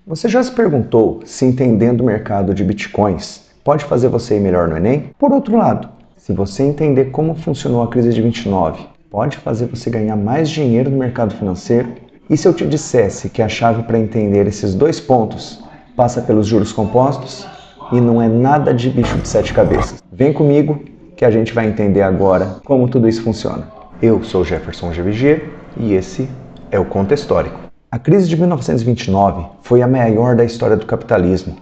Você já se perguntou se entendendo o mercado de bitcoins pode fazer você ir melhor no Enem? Por outro lado, se você entender como funcionou a crise de 29, pode fazer você ganhar mais dinheiro no mercado financeiro? E se eu te dissesse que a chave para entender esses dois pontos passa pelos juros compostos e não é nada de bicho de sete cabeças? Vem comigo que a gente vai entender agora como tudo isso funciona. Eu sou Jefferson G. Vigier e esse é o Conto Histórico. A crise de 1929 foi a maior da história do capitalismo.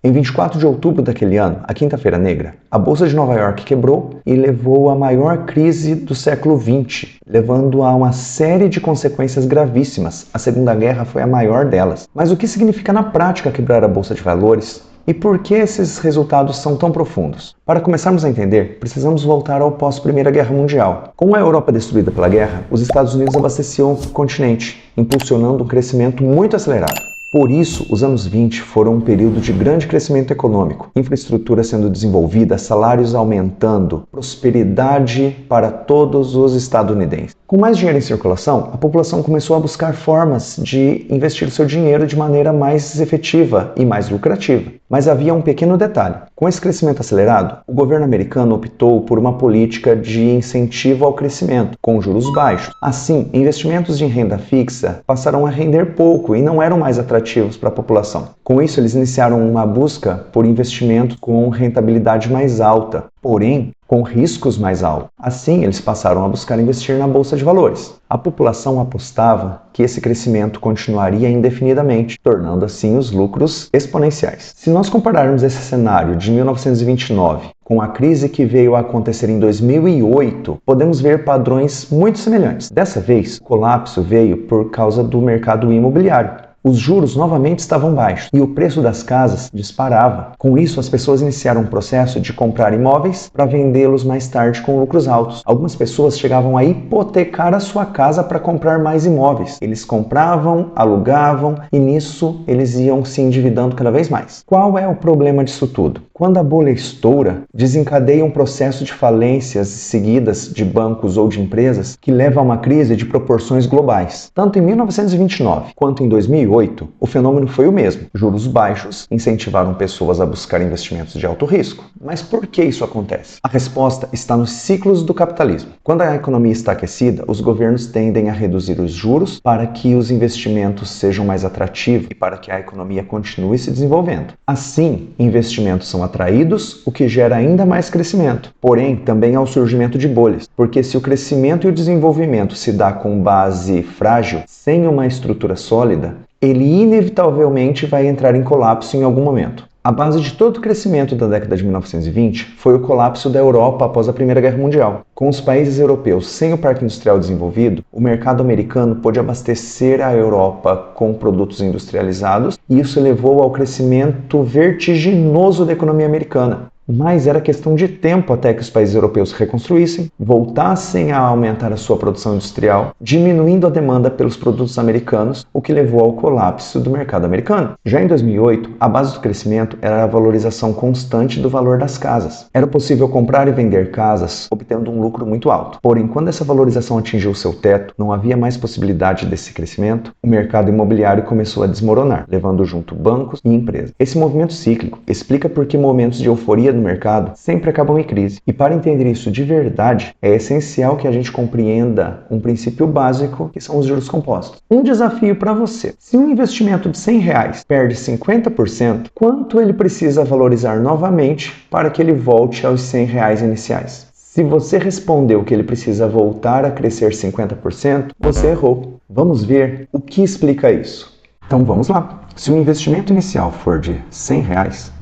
Em 24 de outubro daquele ano, a Quinta-feira Negra, a Bolsa de Nova York quebrou e levou à maior crise do século XX, levando a uma série de consequências gravíssimas. A Segunda Guerra foi a maior delas. Mas o que significa na prática quebrar a Bolsa de Valores? E por que esses resultados são tão profundos? Para começarmos a entender, precisamos voltar ao pós-Primeira Guerra Mundial. Com a Europa destruída pela guerra, os Estados Unidos abasteciam o continente, impulsionando um crescimento muito acelerado. Por isso, os anos 20 foram um período de grande crescimento econômico, infraestrutura sendo desenvolvida, salários aumentando, prosperidade para todos os estadunidenses. Com mais dinheiro em circulação, a população começou a buscar formas de investir seu dinheiro de maneira mais efetiva e mais lucrativa. Mas havia um pequeno detalhe. Com esse crescimento acelerado, o governo americano optou por uma política de incentivo ao crescimento, com juros baixos. Assim, investimentos em renda fixa passaram a render pouco e não eram mais atrativos para a população. Com isso, eles iniciaram uma busca por investimentos com rentabilidade mais alta, porém com riscos mais altos. Assim, eles passaram a buscar investir na Bolsa de Valores. A população apostava que esse crescimento continuaria indefinidamente, tornando assim os lucros exponenciais. Se nós compararmos esse cenário de 1929 com a crise que veio a acontecer em 2008, podemos ver padrões muito semelhantes. Dessa vez, o colapso veio por causa do mercado imobiliário. Os juros novamente estavam baixos e o preço das casas disparava. Com isso, as pessoas iniciaram um processo de comprar imóveis para vendê-los mais tarde com lucros altos. Algumas pessoas chegavam a hipotecar a sua casa para comprar mais imóveis. Eles compravam, alugavam e nisso eles iam se endividando cada vez mais. Qual é o problema disso tudo? Quando a bolha estoura, desencadeia um processo de falências seguidas de bancos ou de empresas que leva a uma crise de proporções globais. Tanto em 1929 quanto em 2008, o fenômeno foi o mesmo. Juros baixos incentivaram pessoas a buscar investimentos de alto risco. Mas por que isso acontece? A resposta está nos ciclos do capitalismo. Quando a economia está aquecida, os governos tendem a reduzir os juros para que os investimentos sejam mais atrativos e para que a economia continue se desenvolvendo. Assim, investimentos são atraídos, o que gera ainda mais crescimento. Porém, também há o surgimento de bolhas, porque se o crescimento e o desenvolvimento se dá com base frágil, sem uma estrutura sólida, ele inevitavelmente vai entrar em colapso em algum momento. A base de todo o crescimento da década de 1920 foi o colapso da Europa após a Primeira Guerra Mundial. Com os países europeus sem o parque industrial desenvolvido, o mercado americano pôde abastecer a Europa com produtos industrializados e isso levou ao crescimento vertiginoso da economia americana. Mas era questão de tempo até que os países europeus se reconstruíssem, voltassem a aumentar a sua produção industrial, diminuindo a demanda pelos produtos americanos, o que levou ao colapso do mercado americano. Já em 2008, a base do crescimento era a valorização constante do valor das casas. Era possível comprar e vender casas, obtendo um lucro muito alto. Porém, quando essa valorização atingiu seu teto, não havia mais possibilidade desse crescimento, o mercado imobiliário começou a desmoronar, levando junto bancos e empresas. Esse movimento cíclico explica por que momentos de euforia no mercado sempre acabam em crise. E para entender isso de verdade, é essencial que a gente compreenda um princípio básico, que são os juros compostos. Um desafio para você. Se um investimento de R$100 perde 50%, quanto ele precisa valorizar novamente para que ele volte aos R$100 iniciais? Se você respondeu que ele precisa voltar a crescer 50%, você errou. Vamos ver o que explica isso. Então vamos lá. Se o investimento inicial for de R$100,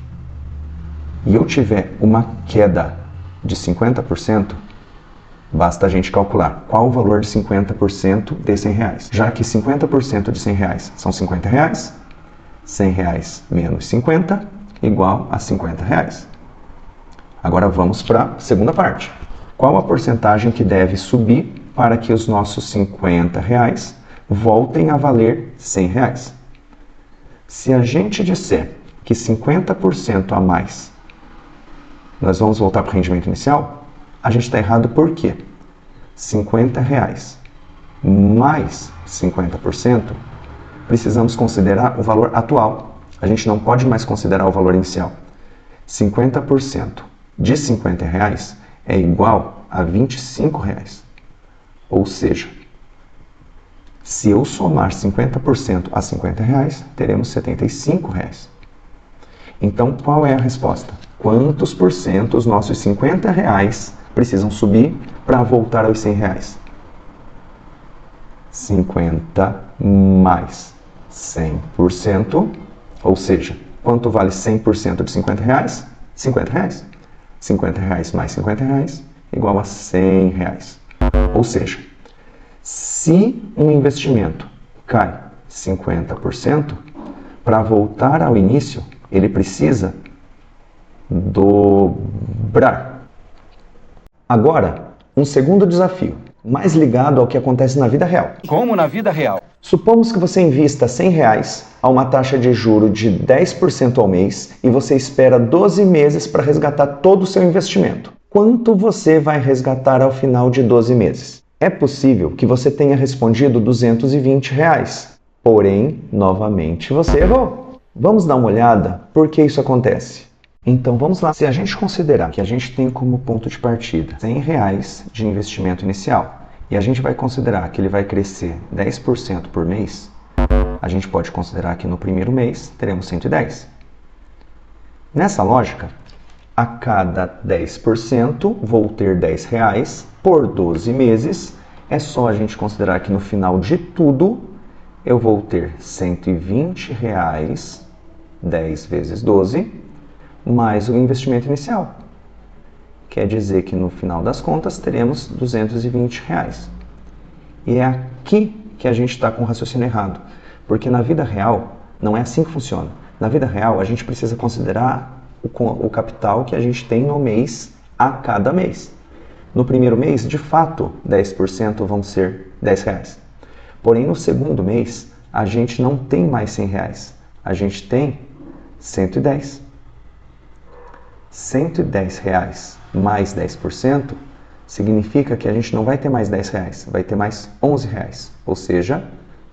e eu tiver uma queda de 50%, basta a gente calcular qual o valor de 50% de R$100. Já que 50% de R$100 são R$50, R$100 menos 50 igual a R$50. Agora vamos para a segunda parte. Qual a porcentagem que deve subir para que os nossos R$50 voltem a valer R$100? Se a gente disser que 50% a mais nós vamos voltar para o rendimento inicial, a gente está errado por quê? R$50 mais 50% precisamos considerar o valor atual. A gente não pode mais considerar o valor inicial. 50% de R$50 é igual a R$25. Ou seja, se eu somar 50% a R$50, teremos R$75. Então, qual é a resposta? Quantos por cento os nossos R$50 precisam subir para voltar aos R$100? 50 mais 100%, ou seja, quanto vale 100% de R$50? R$50. R$50 mais R$50 igual a R$100. Ou seja, se um investimento cai 50%, para voltar ao início, ele precisa dobrar. Agora, um segundo desafio, mais ligado ao que acontece na vida real. Como na vida real? Supomos que você invista R$100 a uma taxa de juro de 10% ao mês e você espera 12 meses para resgatar todo o seu investimento. Quanto você vai resgatar ao final de 12 meses? É possível que você tenha respondido R$220, porém, novamente, você errou. Vamos dar uma olhada por que isso acontece. Então vamos lá. Se a gente considerar que a gente tem como ponto de partida R$100 de investimento inicial e a gente vai considerar que ele vai crescer 10% por mês, a gente pode considerar que no primeiro mês teremos 110. Nessa lógica, a cada 10% vou ter R$10 por 12 meses. É só a gente considerar que no final de tudo eu vou ter R$120, 10 vezes 12, mais o investimento inicial. Quer dizer que no final das contas teremos R$220. E é aqui que a gente está com o raciocínio errado. Porque na vida real não é assim que funciona. Na vida real a gente precisa considerar o capital que a gente tem no mês a cada mês. No primeiro mês, de fato, 10% vão ser R$10. Porém, no segundo mês, a gente não tem mais R$100. A gente tem 110. R$110 mais 10% significa que a gente não vai ter mais R$10, vai ter mais R$11, ou seja,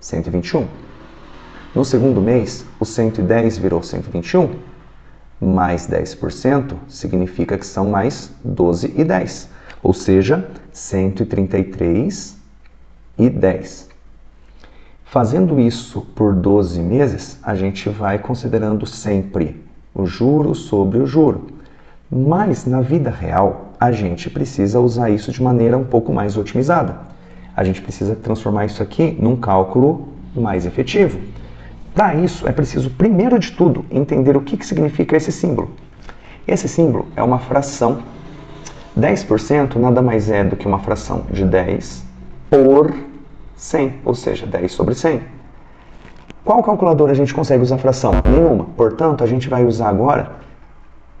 121. No segundo mês, o 110 virou 121, mais 10% significa que são mais 12 e 10, ou seja, 133,10. Fazendo isso por 12 meses, a gente vai considerando sempre o juro sobre o juro. Mas na vida real, a gente precisa usar isso de maneira um pouco mais otimizada. A gente precisa transformar isso aqui num cálculo mais efetivo. Para isso, é preciso, primeiro de tudo, entender o que significa esse símbolo. Esse símbolo é uma fração. 10% nada mais é do que uma fração de 10 por 100, ou seja, 10 sobre 100. Qual calculadora a gente consegue usar fração? Nenhuma. Portanto, a gente vai usar agora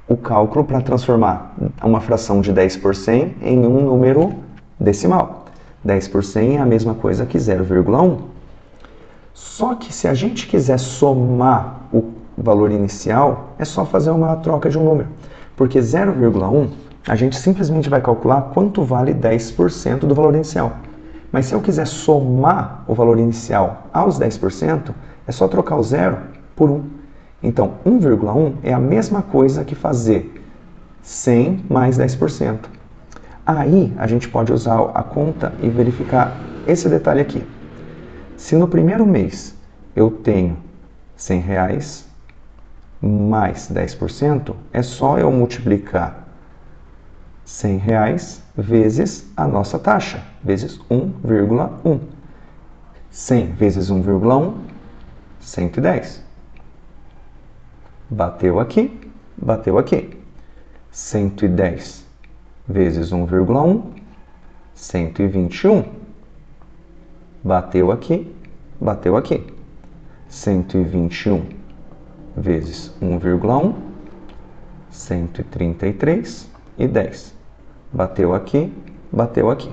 o cálculo para transformar uma fração de 10 por 100 em um número decimal. 10 por 100 é a mesma coisa que 0,1. Só que se a gente quiser somar o valor inicial, é só fazer uma troca de um número. Porque 0,1, a gente simplesmente vai calcular quanto vale 10% do valor inicial. Mas se eu quiser somar o valor inicial aos 10%, é só trocar o 0 por 1. Então, 1,1 é a mesma coisa que fazer 100 mais 10%. Aí, a gente pode usar a conta e verificar esse detalhe aqui. Se no primeiro mês eu tenho R$100 mais 10%, é só eu multiplicar R$100 vezes a nossa taxa, vezes 1,1. 100 vezes 1,1, 110. Bateu aqui, bateu aqui. 110 vezes 1,1, 121. Bateu aqui, bateu aqui. 121 vezes 1,1, 133,10. Bateu aqui, bateu aqui.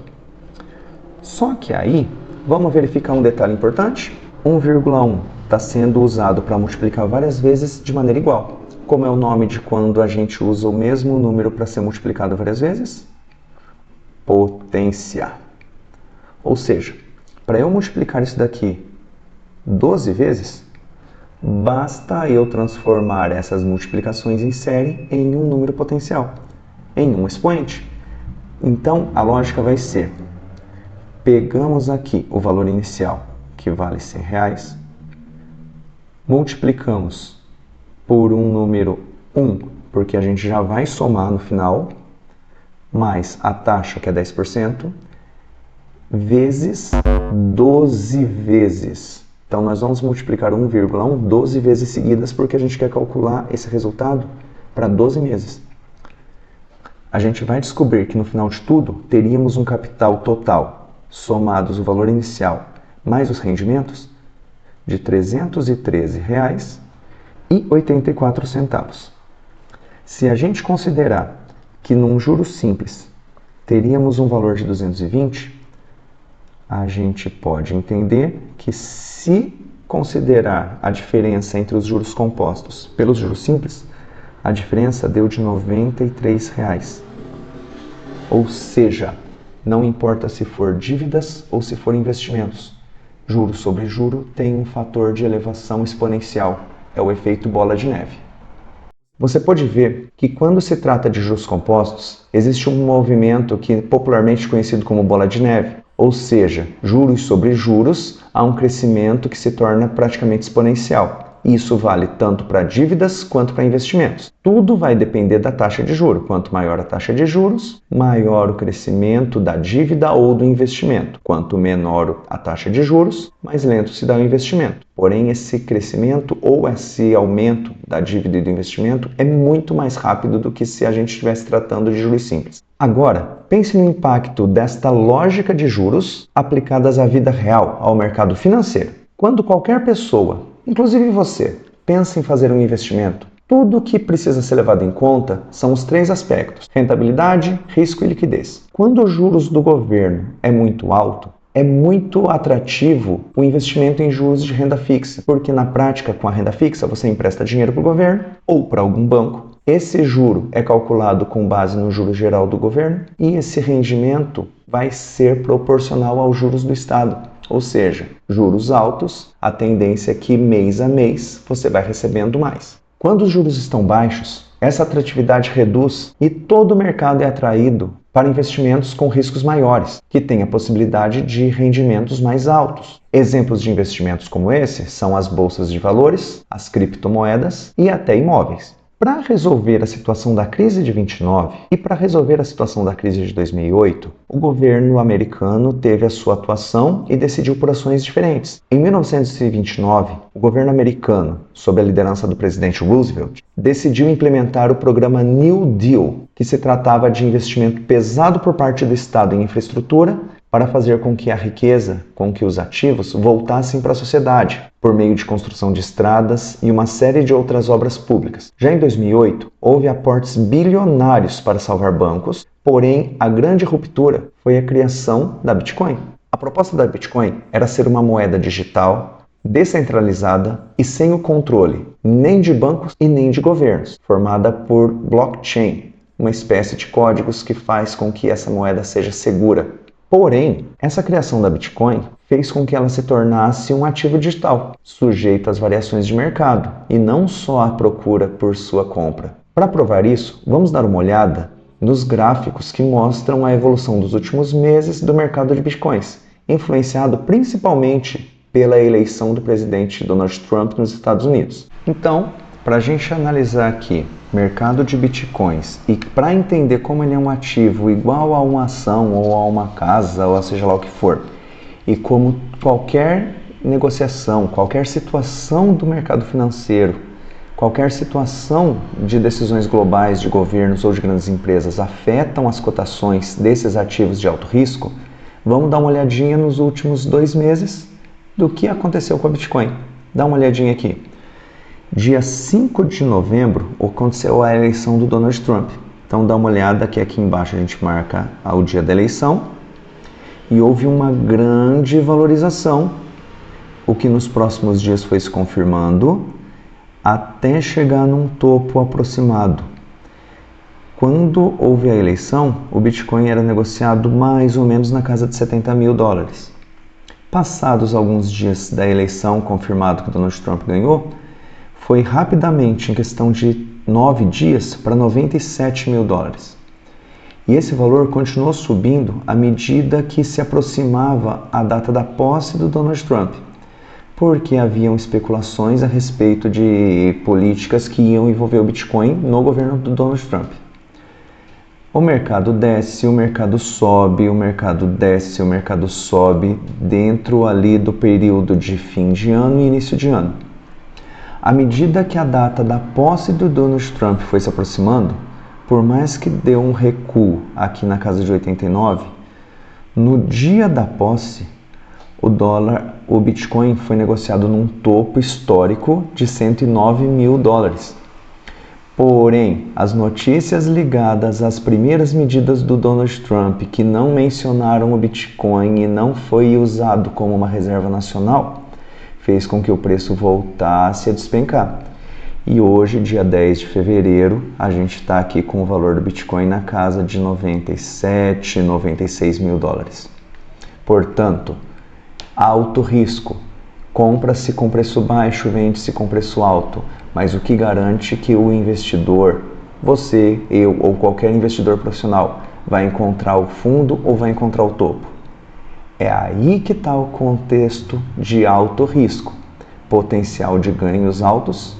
Só que aí, vamos verificar um detalhe importante. 1,1 está sendo usado para multiplicar várias vezes de maneira igual. Como é o nome de quando a gente usa o mesmo número para ser multiplicado várias vezes? Potência. Ou seja, para eu multiplicar isso daqui 12 vezes? Basta eu transformar essas multiplicações em série em um número potencial, em um expoente. Então, a lógica vai ser: pegamos aqui o valor inicial, que vale R$100, multiplicamos por um número 1, porque a gente já vai somar no final, mais a taxa, que é 10%, vezes 12 vezes. Então, nós vamos multiplicar 1,1 12 vezes seguidas, porque a gente quer calcular esse resultado para 12 meses. A gente vai descobrir que no final de tudo, teríamos um capital total, somados o valor inicial mais os rendimentos, de R$ 313,84. Se a gente considerar que num juros simples teríamos um valor de 220, a gente pode entender que, se considerar a diferença entre os juros compostos pelos juros simples, a diferença deu de R$ 93. Ou seja, não importa se for dívidas ou se for investimentos, juro sobre juro tem um fator de elevação exponencial, é o efeito bola de neve. Você pode ver que quando se trata de juros compostos, existe um movimento que é popularmente conhecido como bola de neve, ou seja, juros sobre juros, há um crescimento que se torna praticamente exponencial. Isso vale tanto para dívidas quanto para investimentos. Tudo vai depender da taxa de juros. Quanto maior a taxa de juros, maior o crescimento da dívida ou do investimento. Quanto menor a taxa de juros, mais lento se dá o investimento. Porém, esse crescimento ou esse aumento da dívida e do investimento é muito mais rápido do que se a gente estivesse tratando de juros simples. Agora, pense no impacto desta lógica de juros aplicadas à vida real, ao mercado financeiro. Quando qualquer pessoa, inclusive você, pensa em fazer um investimento, tudo o que precisa ser levado em conta são os 3 aspectos: rentabilidade, risco e liquidez. Quando os juros do governo é muito alto, é muito atrativo o investimento em juros de renda fixa, porque na prática, com a renda fixa, você empresta dinheiro para o governo ou para algum banco. Esse juro é calculado com base no juro geral do governo e esse rendimento vai ser proporcional aos juros do Estado. Ou seja, juros altos, a tendência é que mês a mês você vai recebendo mais. Quando os juros estão baixos, essa atratividade reduz e todo o mercado é atraído para investimentos com riscos maiores, que têm a possibilidade de rendimentos mais altos. Exemplos de investimentos como esse são as bolsas de valores, as criptomoedas e até imóveis. Para resolver a situação da crise de 29 e para resolver a situação da crise de 2008, o governo americano teve a sua atuação e decidiu por ações diferentes. Em 1929, o governo americano, sob a liderança do presidente Roosevelt, decidiu implementar o programa New Deal, que se tratava de investimento pesado por parte do Estado em infraestrutura para fazer com que a riqueza, com que os ativos voltassem para a sociedade, por meio de construção de estradas e uma série de outras obras públicas. Já em 2008, houve aportes bilionários para salvar bancos, porém a grande ruptura foi a criação da Bitcoin. A proposta da Bitcoin era ser uma moeda digital, descentralizada e sem o controle nem de bancos e nem de governos, formada por blockchain, uma espécie de códigos que faz com que essa moeda seja segura. Porém, essa criação da Bitcoin fez com que ela se tornasse um ativo digital, sujeito às variações de mercado, e não só à procura por sua compra. Para provar isso, vamos dar uma olhada nos gráficos que mostram a evolução dos últimos meses do mercado de Bitcoins, influenciado principalmente pela eleição do presidente Donald Trump nos Estados Unidos. Então, para a gente analisar aqui mercado de Bitcoins e para entender como ele é um ativo igual a uma ação ou a uma casa ou seja lá o que for, e como qualquer negociação, qualquer situação do mercado financeiro, qualquer situação de decisões globais de governos ou de grandes empresas afetam as cotações desses ativos de alto risco, vamos dar uma olhadinha nos últimos 2 meses do que aconteceu com a Bitcoin. Dá uma olhadinha aqui. Dia 5 de novembro aconteceu a eleição do Donald Trump. Então dá uma olhada que aqui embaixo a gente marca o dia da eleição e houve uma grande valorização, o que nos próximos dias foi se confirmando até chegar num topo aproximado. Quando houve a eleição, o Bitcoin era negociado mais ou menos na casa de $70 mil. Passados alguns dias da eleição, confirmado que Donald Trump ganhou, foi rapidamente, em questão de 9 dias, para 97 mil dólares. E esse valor continuou subindo à medida que se aproximava a data da posse do Donald Trump, porque haviam especulações a respeito de políticas que iam envolver o Bitcoin no governo do Donald Trump. O mercado desce, o mercado sobe, o mercado desce, o mercado sobe, dentro ali do período de fim de ano e início de ano. À medida que a data da posse do Donald Trump foi se aproximando, por mais que deu um recuo aqui na casa de 89, no dia da posse, o Bitcoin foi negociado num topo histórico de 109 mil dólares. Porém, as notícias ligadas às primeiras medidas do Donald Trump, que não mencionaram o Bitcoin e não foi usado como uma reserva nacional, fez com que o preço voltasse a despencar. E hoje, dia 10 de fevereiro, a gente está aqui com o valor do Bitcoin na casa de 97, 96 mil dólares. Portanto, alto risco. Compra-se com preço baixo, vende-se com preço alto. Mas o que garante que o investidor, você, eu ou qualquer investidor profissional, vai encontrar o fundo ou vai encontrar o topo? É aí que está o contexto de alto risco. Potencial de ganhos altos,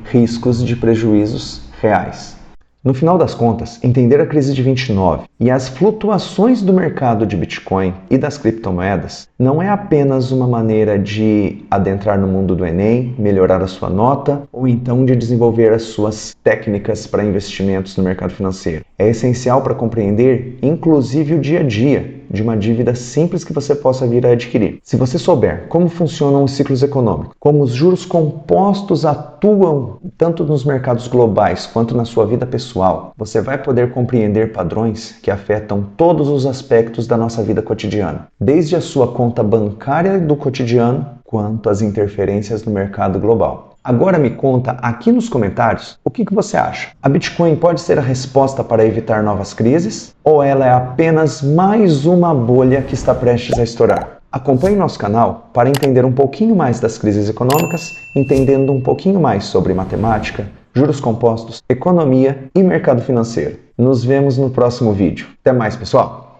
riscos de prejuízos reais. No final das contas, entender a crise de 29 e as flutuações do mercado de Bitcoin e das criptomoedas não é apenas uma maneira de adentrar no mundo do Enem, melhorar a sua nota ou então de desenvolver as suas técnicas para investimentos no mercado financeiro. É essencial para compreender, inclusive, o dia a dia de uma dívida simples que você possa vir a adquirir. Se você souber como funcionam os ciclos econômicos, como os juros compostos atuam tanto nos mercados globais quanto na sua vida pessoal, você vai poder compreender padrões que afetam todos os aspectos da nossa vida cotidiana, desde a sua conta bancária do cotidiano, quanto às interferências no mercado global. Agora me conta aqui nos comentários o que você acha. A Bitcoin pode ser a resposta para evitar novas crises? Ou ela é apenas mais uma bolha que está prestes a estourar? Acompanhe nosso canal para entender um pouquinho mais das crises econômicas, entendendo um pouquinho mais sobre matemática, juros compostos, economia e mercado financeiro. Nos vemos no próximo vídeo. Até mais, pessoal!